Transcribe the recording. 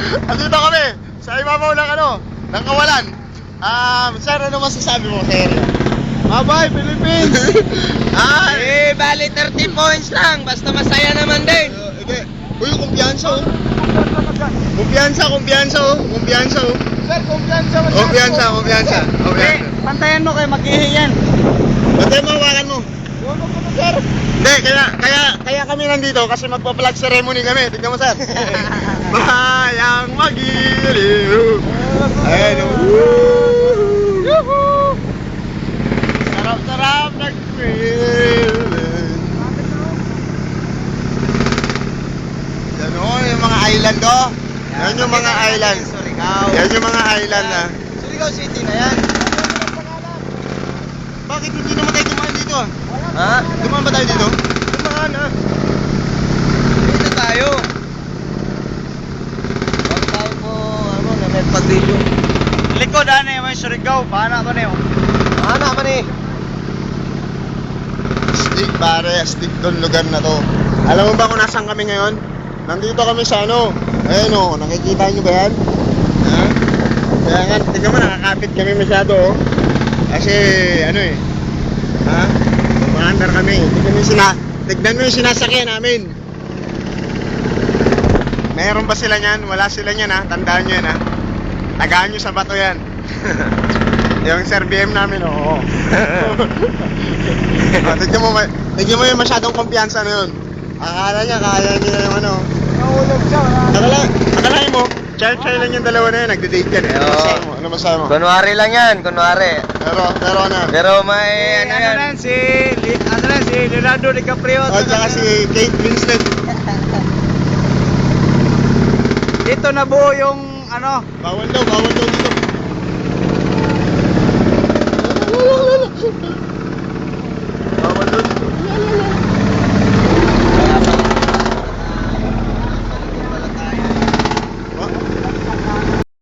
Andito kami sa ibabaw ng ng kawalan. Sir, ano masasabi mo, sir? Bye-bye, Philippines! Bali 30 points lang. Basta masaya naman din. Hindi. Uy, kumpiyansa oh. Kumpiyansa oh. Sir, kumpiyansa mo. Kumpiyansa. Pantayan mo kayo, mag-ihi yan. Basta mo, hawakan mo. Huwag mo na, sir. Hindi, kaya kami nandito kasi magpa-flag ceremony kami. Tignan mo, sir. Bayang magiliw. Ayan, oh. Sarap nag-feeling. Yan o, yung mga island o. Yan yung mga island. Yan yung mga island na. Surigao City na yan. Bakit hindi naman tayo dumaan dito ah? Ha? Dumaan ba tayo dito? Dumaan ah. Dito tayo. Huwag tayo po, na may pag-video. Likod, may Surigao. Paano ko na yun? Ano pa ni? Stick pare, stick tong lugar na to. Alam mo ba kung nasaan kami ngayon? Nandito kami sa ayun o, nakikita nyo ba yan? Ha? Kaya nga, tingnan mo, nakakapit kami masyado oh. Kasi, ha? Umaandar kami. Tignan mo yung sinasakyan namin. Meron ba sila niyan? Wala sila niyan ha? Tandaan nyo yan ha? Tagaan nyo sa bato yan. Yung Sir BM namin, oo. Tignan mo yung masyadong kumpiyansa na yun. Akala niya, kaya niya yung Nahulog siya. Akalain mo, child lang yung dalawa na yun, nagde-date yan eh. Ano masabi mo? Kunwari lang yan, kunwari. Pero ano? Pero may ano yan. Si Leonardo DiCaprio. O, tsaka si Kate Winslet. Dito nabuo yung Bawal daw dito. Bawal daw